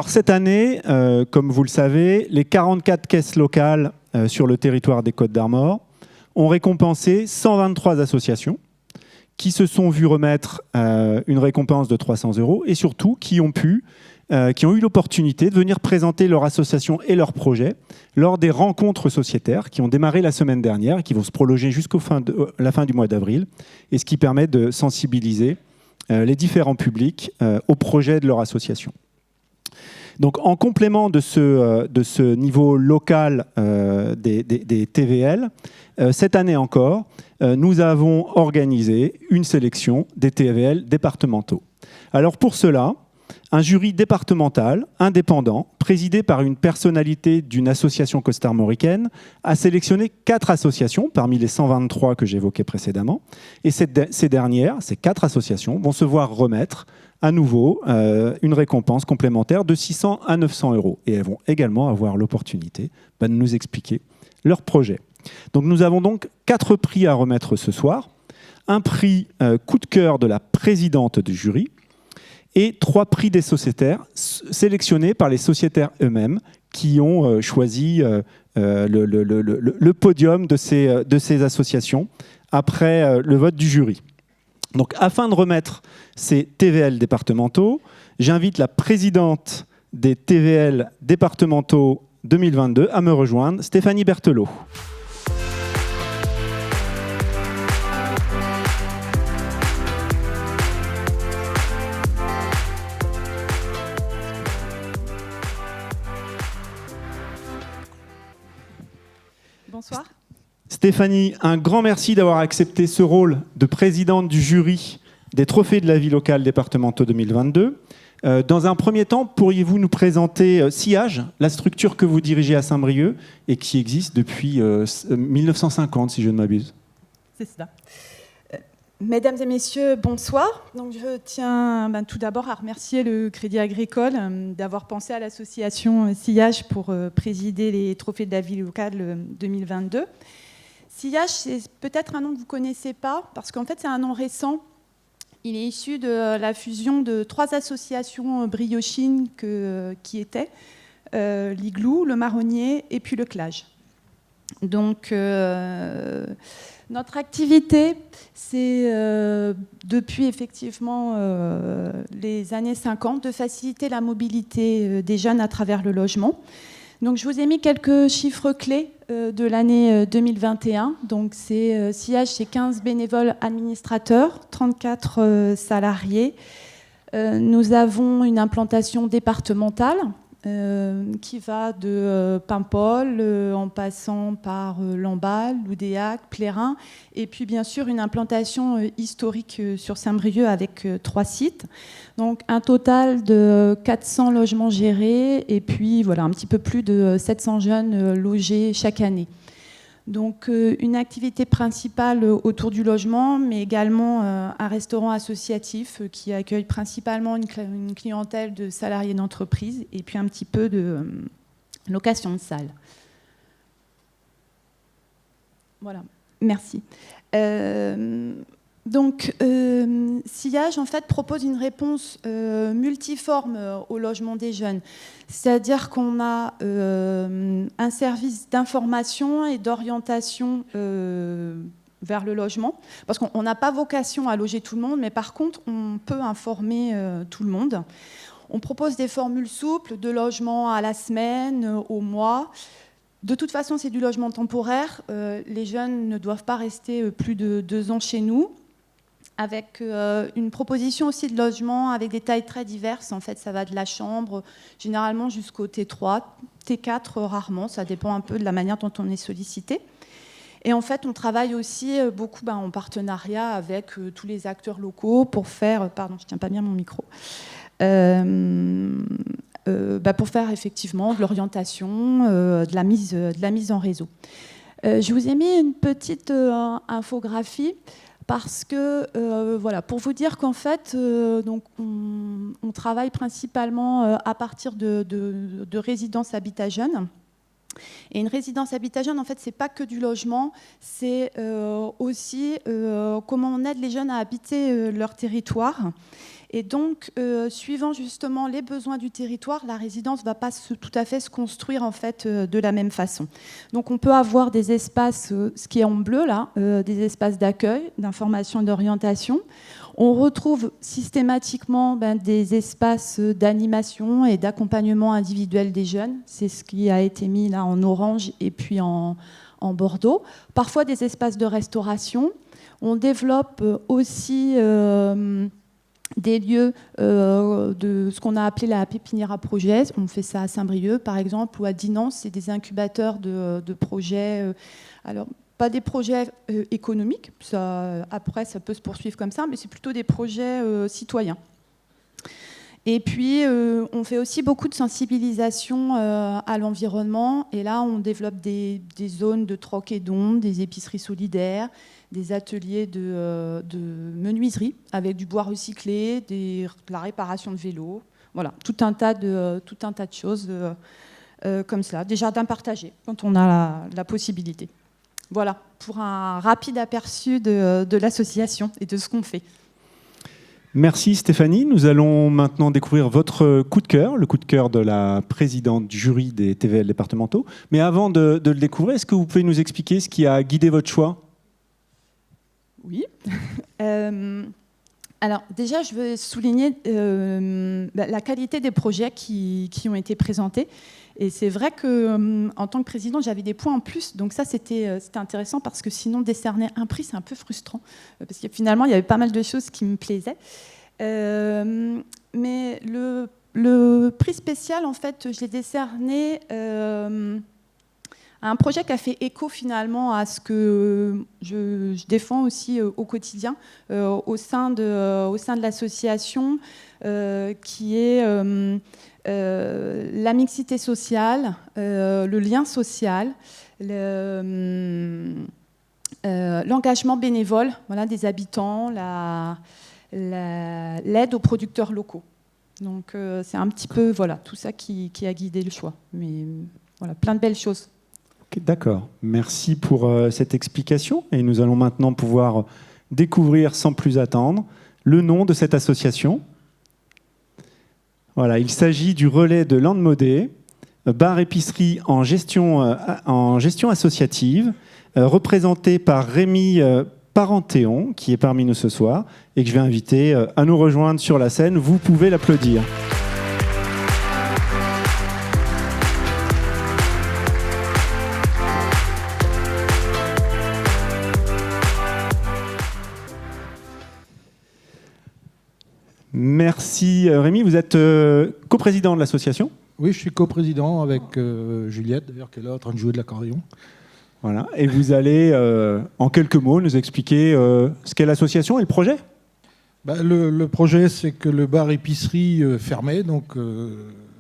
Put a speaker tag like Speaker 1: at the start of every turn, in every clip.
Speaker 1: Alors cette année, comme vous le savez, les 44 caisses locales sur le territoire des Côtes d'Armor ont récompensé 123 associations qui se sont vues remettre une récompense de 300 € et surtout qui ont eu l'opportunité de venir présenter leur association et leur projet lors des rencontres sociétaires qui ont démarré la semaine dernière et qui vont se prolonger jusqu'à la fin du mois d'avril, et ce qui permet de sensibiliser les différents publics au projet de leur association. Donc, en complément de ce niveau local des TVL, cette année encore, nous avons organisé une sélection des TVL départementaux. Alors pour cela, un jury départemental, indépendant, présidé par une personnalité d'une association costarmoricaine, a sélectionné 4 associations parmi les 123 que j'évoquais précédemment. Et ces 4 associations, vont se voir remettre à nouveau une récompense complémentaire de 600 à 900 €. Et elles vont également avoir l'opportunité de nous expliquer leur projet. Donc nous avons donc 4 prix à remettre ce soir. Un prix coup de cœur de la présidente du jury, et 3 prix des sociétaires sélectionnés par les sociétaires eux-mêmes qui ont choisi le podium de ces associations après le vote du jury. Donc, afin de remettre ces TVL départementaux, j'invite la présidente des TVL départementaux 2022 à me rejoindre, Stéphanie Berthelot.
Speaker 2: Bonsoir.
Speaker 1: Stéphanie, un grand merci d'avoir accepté ce rôle de présidente du jury des Trophées de la vie locale départementaux 2022. Dans un premier temps, pourriez-vous nous présenter Sillage, la structure que vous dirigez à Saint-Brieuc et qui existe depuis 1950, si je ne m'abuse?
Speaker 2: C'est ça. Mesdames et messieurs, bonsoir. Donc, je tiens tout d'abord à remercier le Crédit Agricole d'avoir pensé à l'association Sillage pour présider les Trophées de la vie locale 2022. Sillage, c'est peut-être un nom que vous ne connaissez pas, parce qu'en fait, c'est un nom récent. Il est issu de la fusion de 3 associations briochines qui étaient l'Igloo, le Marronnier et puis le Clage. Donc, notre activité, c'est depuis effectivement les années 50 de faciliter la mobilité des jeunes à travers le logement. Donc, je vous ai mis quelques chiffres clés de l'année 2021. Donc, Sillage, c'est 15 bénévoles administrateurs, 34 salariés. Nous avons une implantation départementale qui va de Paimpol en passant par Lamballe, Loudéac, Plérin, et puis bien sûr une implantation historique sur Saint-Brieuc avec 3 sites. Donc un total de 400 logements gérés et puis voilà, un petit peu plus de 700 jeunes logés chaque année. Donc une activité principale autour du logement, mais également un restaurant associatif qui accueille principalement une clientèle de salariés d'entreprise et puis un petit peu de location de salle. Voilà, merci. Donc, Sillage, en fait, propose une réponse multiforme au logement des jeunes. C'est-à-dire qu'on a un service d'information et d'orientation vers le logement, parce qu'on n'a pas vocation à loger tout le monde, mais par contre, on peut informer tout le monde. On propose des formules souples de logement à la semaine, au mois. De toute façon, c'est du logement temporaire. Les jeunes ne doivent pas rester plus de 2 ans chez nous. Avec une proposition aussi de logement avec des tailles très diverses. En fait, ça va de la chambre, généralement jusqu'au T3, T4 rarement, ça dépend un peu de la manière dont on est sollicité. Et en fait, on travaille aussi beaucoup en partenariat avec tous les acteurs locaux pour faire... Pardon, je ne tiens pas bien mon micro. Pour faire effectivement de l'orientation, de la mise en réseau. Je vous ai mis une petite infographie parce que, voilà, pour vous dire qu'en fait, donc on travaille principalement à partir de résidences habitat jeunes. Et une résidence habitat jeune, en fait, c'est pas que du logement, c'est aussi comment on aide les jeunes à habiter leur territoire. Et donc, suivant justement les besoins du territoire, la résidence ne va pas tout à fait se construire en fait, de la même façon. Donc, on peut avoir des espaces, ce qui est en bleu là, des espaces d'accueil, d'information et d'orientation. On retrouve systématiquement des espaces d'animation et d'accompagnement individuel des jeunes. C'est ce qui a été mis là en orange et puis en bordeaux. Parfois des espaces de restauration. On développe aussi des lieux de ce qu'on a appelé la pépinière à projets. On fait ça à Saint-Brieuc, par exemple, ou à Dinant. C'est des incubateurs de projets. Alors, pas des projets économiques, après ça peut se poursuivre comme ça, mais c'est plutôt des projets citoyens. Et puis on fait aussi beaucoup de sensibilisation à l'environnement, et là on développe des zones de troc et don, des épiceries solidaires, des ateliers de menuiserie avec du bois recyclé, de la réparation de vélos, voilà, tout un tas de choses comme ça, des jardins partagés quand on a la possibilité. Voilà, pour un rapide aperçu de l'association et de ce qu'on fait.
Speaker 1: Merci Stéphanie. Nous allons maintenant découvrir votre coup de cœur, le coup de cœur de la présidente du jury des TVL départementaux. Mais avant de le découvrir, est-ce que vous pouvez nous expliquer ce qui a guidé votre choix ?
Speaker 2: Oui. Alors déjà, je veux souligner la qualité des projets qui ont été présentés. Et c'est vrai qu'en tant que présidente, j'avais des points en plus. Donc ça, c'était intéressant parce que sinon, décerner un prix, c'est un peu frustrant. Parce que finalement, il y avait pas mal de choses qui me plaisaient. Mais le prix spécial, en fait, je l'ai décerné à un projet qui a fait écho finalement à ce que je défends aussi au quotidien au sein de l'association, qui est la mixité sociale, le lien social, l'engagement bénévole, voilà, des habitants, l'aide aux producteurs locaux. Donc c'est un petit peu voilà, tout ça qui a guidé le choix. Mais voilà, plein de belles choses.
Speaker 1: Okay, d'accord. Merci pour cette explication. Et nous allons maintenant pouvoir découvrir sans plus attendre le nom de cette association. Voilà, il s'agit du Relais de Landemodé, bar-épicerie en gestion associative, représenté par Rémi Parenthéon, qui est parmi nous ce soir, et que je vais inviter à nous rejoindre sur la scène. Vous pouvez l'applaudir. Merci Rémi, vous êtes coprésident de l'association ?
Speaker 3: Oui, je suis coprésident avec Juliette, d'ailleurs, qui est là en train de jouer de l'accordéon.
Speaker 1: Voilà, et vous allez en quelques mots nous expliquer ce qu'est l'association et le projet ?
Speaker 3: Le projet, c'est que le bar-épicerie fermait, donc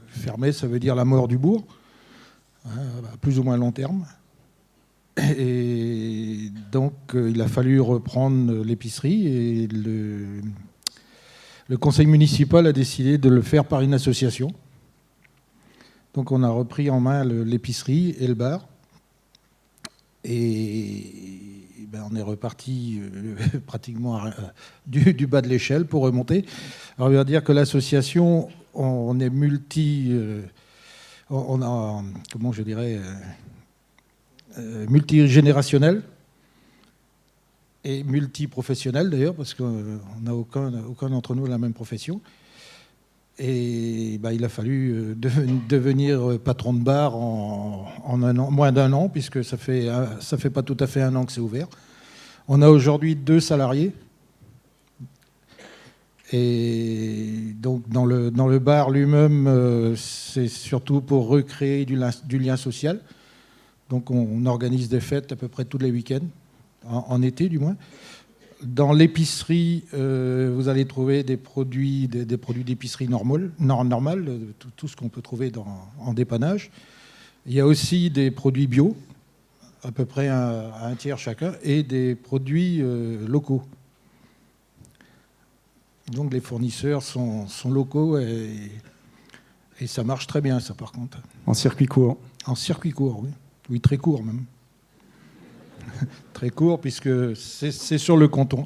Speaker 3: fermait, ça veut dire la mort du bourg, à plus ou moins long terme. Et donc il a fallu reprendre l'épicerie, et le conseil municipal a décidé de le faire par une association. Donc on a repris en main l'épicerie et le bar. Et on est reparti pratiquement du bas de l'échelle pour remonter. Alors on va dire que l'association, on est multigénérationnel et multiprofessionnel d'ailleurs, parce qu'on n'a aucun d'entre nous la même profession. Et il a fallu devenir patron de bar en un an, moins d'un an, puisque ça fait pas tout à fait un an que c'est ouvert. On a aujourd'hui 2 salariés. Et donc dans le bar lui-même, c'est surtout pour recréer du lien social. Donc on organise des fêtes à peu près tous les week-ends, en été du moins. Dans l'épicerie, vous allez trouver des produits d'épicerie normale, tout ce qu'on peut trouver en dépannage. Il y a aussi des produits bio, à peu près un tiers chacun, et des produits locaux. Donc les fournisseurs sont locaux et ça marche très bien, ça, par contre.
Speaker 1: En circuit court.
Speaker 3: En circuit court, oui. Oui, très court même. Très court, puisque c'est sur le canton.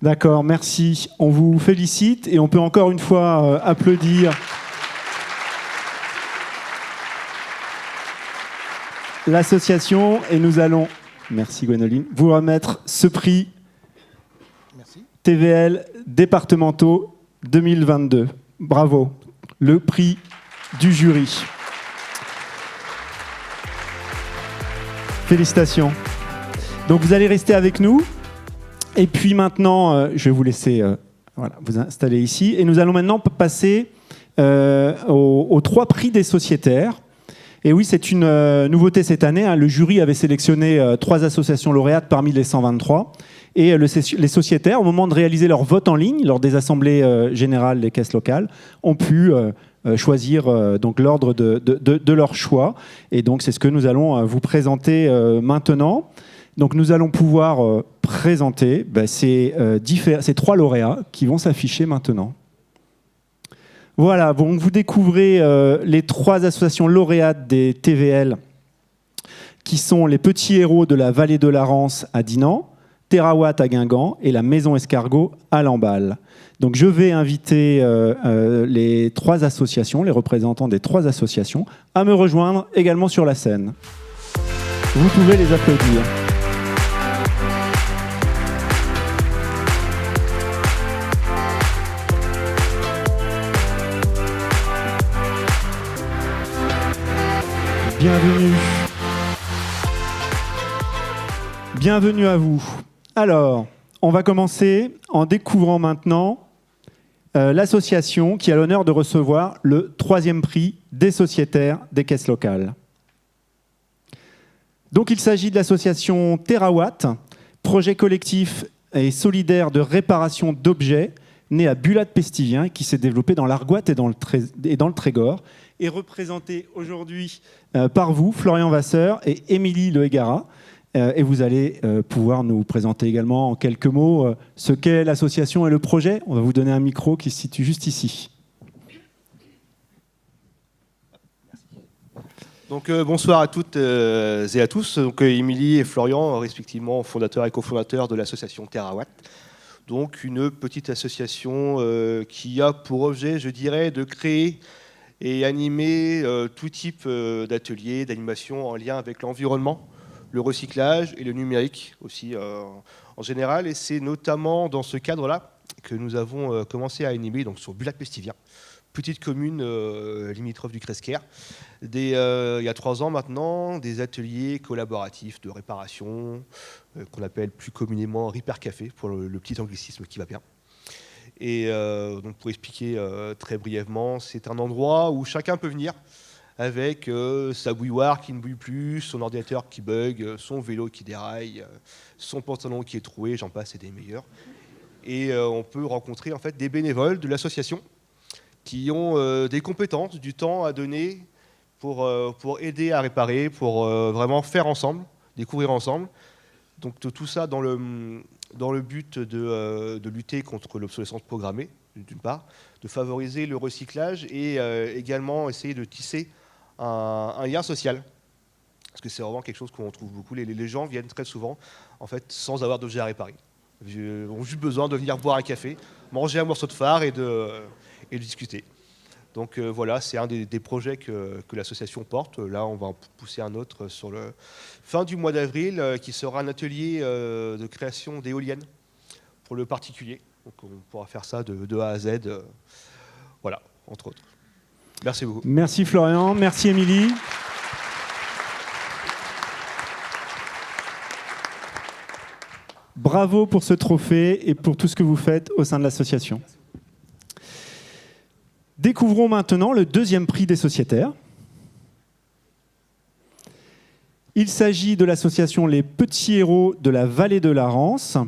Speaker 1: D'accord, merci. On vous félicite et on peut encore une fois applaudir l'association et nous allons, merci Gwénoline, vous remettre ce prix
Speaker 3: Merci.
Speaker 1: TVL départementaux 2022. Bravo, le prix du jury. Félicitations. Donc vous allez rester avec nous. Et puis maintenant, je vais vous laisser vous installer ici. Et nous allons maintenant passer aux 3 prix des sociétaires. Et oui, c'est une nouveauté cette année. Hein. Le jury avait sélectionné 3 associations lauréates parmi les 123. Et les sociétaires, au moment de réaliser leur vote en ligne, lors des assemblées générales des caisses locales, ont pu choisir donc l'ordre de leur choix. Et donc, c'est ce que nous allons vous présenter maintenant. Donc nous allons pouvoir présenter ces 3 lauréats qui vont s'afficher maintenant. Voilà, donc vous découvrez les 3 associations lauréates des TVL qui sont les Petits Héros de la Vallée de la Rance à Dinan, Terawatt à Guingamp et la Maison Escargot à Lamballe. Donc je vais inviter les 3 associations, les représentants des 3 associations, à me rejoindre également sur la scène. Vous pouvez les applaudir. Bienvenue. Bienvenue à vous. Alors, on va commencer en découvrant maintenant l'association qui a l'honneur de recevoir le 3e prix des sociétaires des caisses locales. Donc, il s'agit de l'association Terawatt, projet collectif et solidaire de réparation d'objets, né à Bulat-Pestivien, qui s'est développé dans l'Argoat et dans le Trégor, est représenté aujourd'hui par vous, Florian Vasseur et Émilie Lehegara. Et vous allez pouvoir nous présenter également en quelques mots ce qu'est l'association et le projet. On va vous donner un micro qui se situe juste ici.
Speaker 4: Donc bonsoir à toutes et à tous. Donc Émilie et Florian, respectivement fondateurs et cofondateurs de l'association Terawatt. Donc une petite association qui a pour objet, je dirais, de créer et animer tout type d'ateliers, d'animation en lien avec l'environnement, le recyclage et le numérique aussi en général. Et c'est notamment dans ce cadre-là que nous avons commencé à animer donc, sur Bulat-Pestivien, petite commune limitrophe du Cresquer, il y a 3 ans maintenant, des ateliers collaboratifs de réparation qu'on appelle plus communément Repair Café pour le petit anglicisme qui va bien. Et donc pour expliquer très brièvement, c'est un endroit où chacun peut venir avec sa bouilloire qui ne bouille plus, son ordinateur qui bug, son vélo qui déraille, son pantalon qui est troué, j'en passe et des meilleurs. Et on peut rencontrer en fait des bénévoles de l'association qui ont des compétences, du temps à donner pour aider à réparer, pour vraiment faire ensemble, découvrir ensemble. Donc tout ça dans le but de lutter contre l'obsolescence programmée, d'une part, de favoriser le recyclage et également essayer de tisser un lien social. Parce que c'est vraiment quelque chose qu'on trouve beaucoup. Les gens viennent très souvent en fait, sans avoir d'objet à réparer. Ils ont juste besoin de venir boire un café, manger un morceau de phare et de discuter. Donc voilà, c'est un des projets que l'association porte. Là, on va en pousser un autre sur le fin du mois d'avril, qui sera un atelier de création d'éoliennes pour le particulier. Donc on pourra faire ça de A à Z, voilà, entre autres. Merci beaucoup.
Speaker 1: Merci Florian, merci Émilie. Bravo pour ce trophée et pour tout ce que vous faites au sein de l'association. Découvrons maintenant le 2e prix des sociétaires. Il s'agit de l'association Les Petits Héros de la Vallée de la Rance,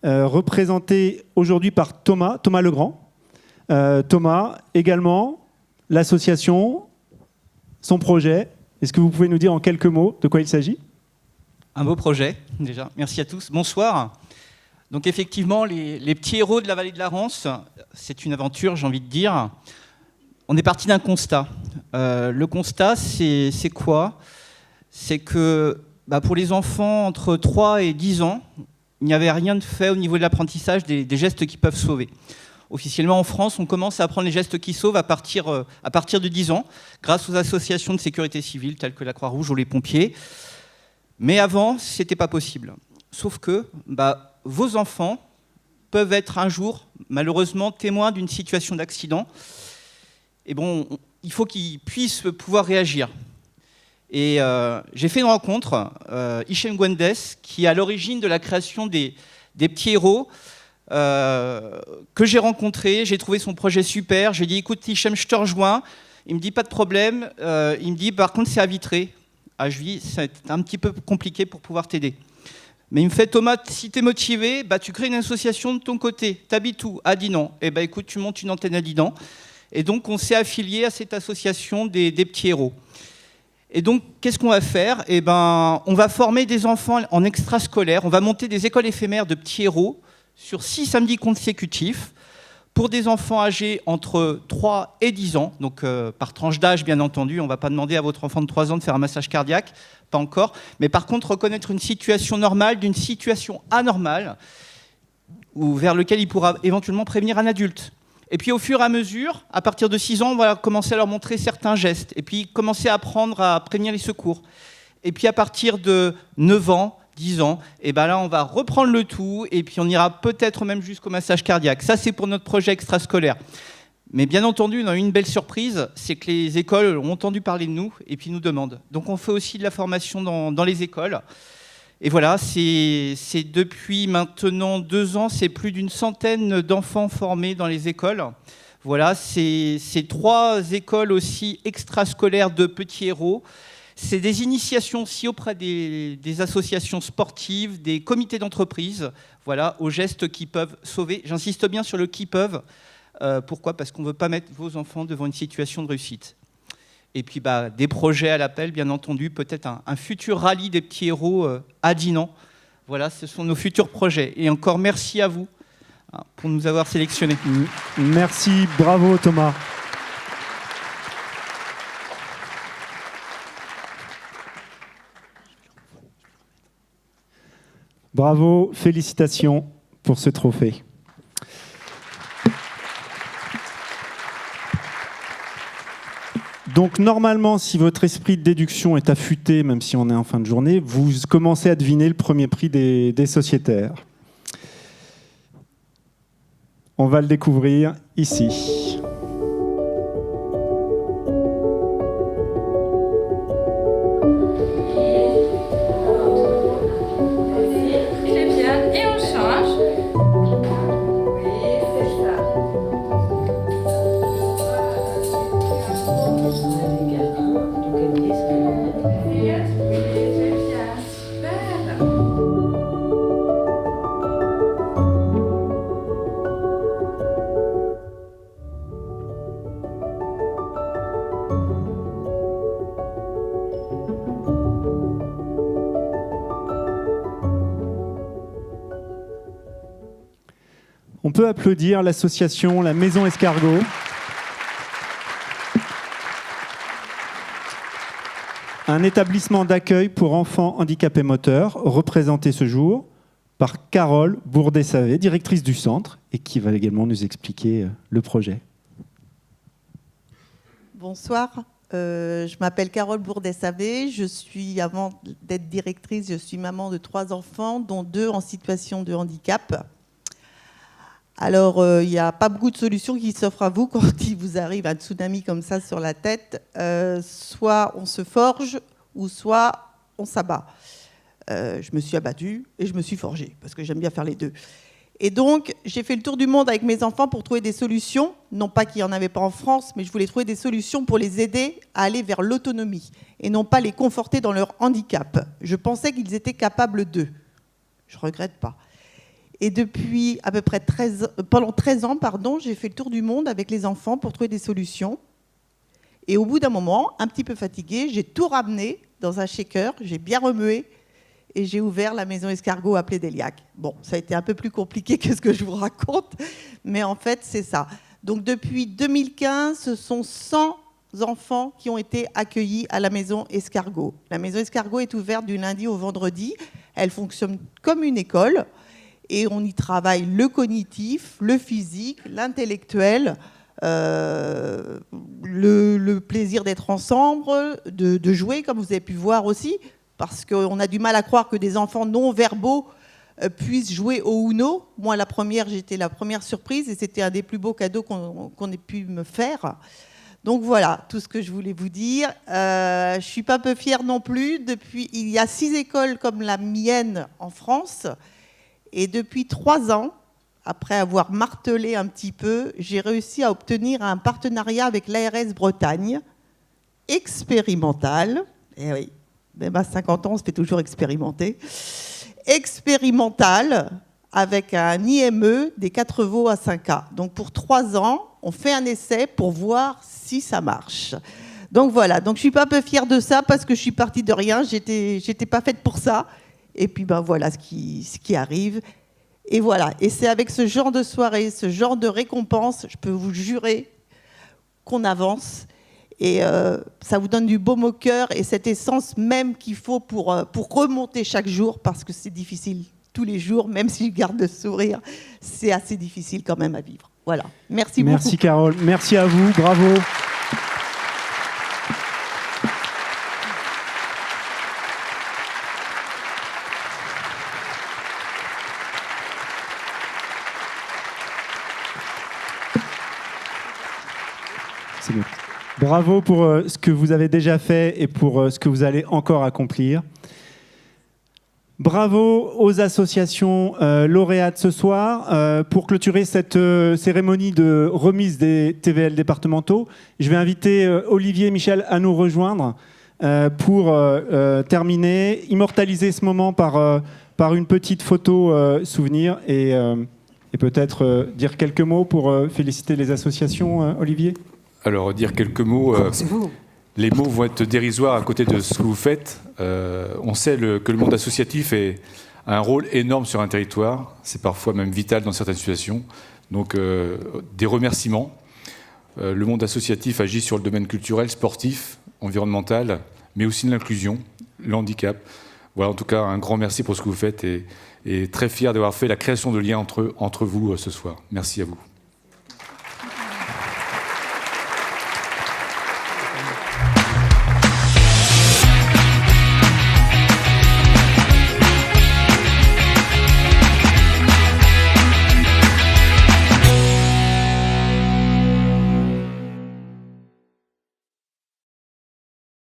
Speaker 1: représentée aujourd'hui par Thomas Legrand. Thomas, également, l'association, son projet. Est-ce que vous pouvez nous dire en quelques mots de quoi il s'agit ?
Speaker 5: Un beau projet, déjà. Merci à tous. Bonsoir. Donc effectivement, les Petits Héros de la Vallée de la Rance, c'est une aventure, j'ai envie de dire. On est parti d'un constat. Le constat, c'est quoi ? C'est que pour les enfants entre 3 et 10 ans, il n'y avait rien de fait au niveau de l'apprentissage des gestes qui peuvent sauver. Officiellement, en France, on commence à apprendre les gestes qui sauvent à partir de 10 ans, grâce aux associations de sécurité civile, telles que la Croix-Rouge ou les pompiers. Mais avant, ce n'était pas possible. Sauf que vos enfants peuvent être un jour, malheureusement, témoins d'une situation d'accident. Et bon, il faut qu'ils puissent pouvoir réagir. Et j'ai fait une rencontre, Hichem Gwendes, qui est à l'origine de la création des petits héros, que j'ai rencontré. J'ai trouvé son projet super. J'ai dit, écoute, Hichem, je te rejoins. Il me dit, pas de problème. Il me dit, par contre, c'est à Vitré. Ah, je lui dis, c'est un petit peu compliqué pour pouvoir t'aider. Mais il me fait, Thomas, si tu es motivé, tu crées une association de ton côté. Tu habites où? À Dinan. Eh bien, écoute, tu montes une antenne à Dinan. Et donc, on s'est affilié à cette association des petits héros. Et donc, qu'est-ce qu'on va faire? Eh ben, on va former des enfants en extrascolaire. On va monter des écoles éphémères de petits héros sur 6 samedis consécutifs pour des enfants âgés entre 3 et 10 ans. Donc, par tranche d'âge, bien entendu. On ne va pas demander à votre enfant de 3 ans de faire un massage cardiaque. Pas encore. Mais par contre, reconnaître une situation normale d'une situation anormale ou vers lequel il pourra éventuellement prévenir un adulte. Et puis au fur et à mesure, à partir de 6 ans, on va commencer à leur montrer certains gestes. Et puis commencer à apprendre à prévenir les secours. Et puis à partir de 9 ans, 10 ans, et ben là on va reprendre le tout. Et puis on ira peut-être même jusqu'au massage cardiaque. Ça c'est pour notre projet extrascolaire. Mais bien entendu, on a une belle surprise, c'est que les écoles ont entendu parler de nous et puis nous demandent. Donc on fait aussi de la formation dans les écoles. Et voilà, c'est depuis maintenant 2 ans, c'est plus d'une centaine d'enfants formés dans les écoles. Voilà, c'est 3 écoles aussi extrascolaires de petits héros. C'est des initiations aussi auprès des associations sportives, des comités d'entreprise, voilà, aux gestes qui peuvent sauver. J'insiste bien sur le qui peuvent. Pourquoi? Parce qu'on ne veut pas mettre vos enfants devant une situation de réussite. Et puis des projets à l'appel, bien entendu, peut-être un futur rallye des petits héros à Dinan. Voilà, ce sont nos futurs projets. Et encore merci à vous pour nous avoir sélectionnés.
Speaker 1: Merci, bravo Thomas. Bravo, félicitations pour ce trophée. Donc normalement, si votre esprit de déduction est affûté, même si on est en fin de journée, vous commencez à deviner le premier prix des sociétaires. On va le découvrir ici. On peut applaudir l'association La Maison Escargot. Un établissement d'accueil pour enfants handicapés moteurs, représenté ce jour par Carole Bourdet-Savé, directrice du centre, et qui va également nous expliquer le projet.
Speaker 6: Bonsoir, je m'appelle Carole Bourdet-Savé. Avant d'être directrice, je suis maman de 3 enfants, dont 2 en situation de handicap. Alors, il n'y a pas beaucoup de solutions qui s'offrent à vous quand il vous arrive un tsunami comme ça sur la tête. Soit on se forge, ou soit on s'abat. Je me suis abattue et je me suis forgée, parce que j'aime bien faire les deux. Et donc, j'ai fait le tour du monde avec mes enfants pour trouver des solutions. Non pas qu'il n'y en avait pas en France, mais je voulais trouver des solutions pour les aider à aller vers l'autonomie, et non pas les conforter dans leur handicap. Je pensais qu'ils étaient capables d'eux. Je ne regrette pas. Et depuis à peu près pendant 13 ans, j'ai fait le tour du monde avec les enfants pour trouver des solutions. Et au bout d'un moment, un petit peu fatiguée, j'ai tout ramené dans un shaker, j'ai bien remué et j'ai ouvert la maison Escargot à Plédéliac. Bon, ça a été un peu plus compliqué que ce que je vous raconte, mais en fait, c'est ça. Donc depuis 2015, ce sont 100 enfants qui ont été accueillis à la maison Escargot. La maison Escargot est ouverte du lundi au vendredi. Elle fonctionne comme une école. Et on y travaille le cognitif, le physique, l'intellectuel, le plaisir d'être ensemble, de jouer, comme vous avez pu voir aussi, parce qu'on a du mal à croire que des enfants non-verbaux puissent jouer au Uno. Moi, j'étais la première surprise et c'était un des plus beaux cadeaux qu'on ait pu me faire. Donc voilà, tout ce que je voulais vous dire. Je ne suis pas peu fière non plus. Il y a 6 écoles comme la mienne en France. Et depuis 3 ans, après avoir martelé un petit peu, j'ai réussi à obtenir un partenariat avec l'ARS Bretagne, expérimental. Eh oui, même à 50 ans, on se fait toujours expérimenter. Expérimental, avec un IME des 4 veaux à 5A. Donc pour 3 ans, on fait un essai pour voir si ça marche. Donc voilà, donc je suis pas un peu fière de ça parce que je suis partie de rien, j'étais pas faite pour ça. Et puis ben voilà ce qui arrive. Et voilà, et c'est avec ce genre de soirée, ce genre de récompense, je peux vous jurer qu'on avance. Et ça vous donne du baume au cœur et cette essence même qu'il faut pour remonter chaque jour, parce que c'est difficile tous les jours, même si je garde le sourire, c'est assez difficile quand même à vivre. Voilà, merci beaucoup.
Speaker 1: Merci Carole, merci à vous, bravo. C'est bon. Bravo pour ce que vous avez déjà fait et pour ce que vous allez encore accomplir. Bravo aux associations lauréates ce soir. Pour clôturer cette cérémonie de remise des TVL départementaux, je vais inviter Olivier et Michel à nous rejoindre pour terminer, immortaliser ce moment par une petite photo souvenir et peut-être dire quelques mots pour féliciter les associations, Olivier.
Speaker 7: Alors, dire quelques mots. Les mots vont être dérisoires à côté de ce que vous faites. On sait que le monde associatif a un rôle énorme sur un territoire. C'est parfois même vital dans certaines situations. Donc, des remerciements. Le monde associatif agit sur le domaine culturel, sportif, environnemental, mais aussi de l'inclusion, le handicap. Voilà, en tout cas, un grand merci pour ce que vous faites et très fier d'avoir fait la création de liens entre vous ce soir. Merci à vous.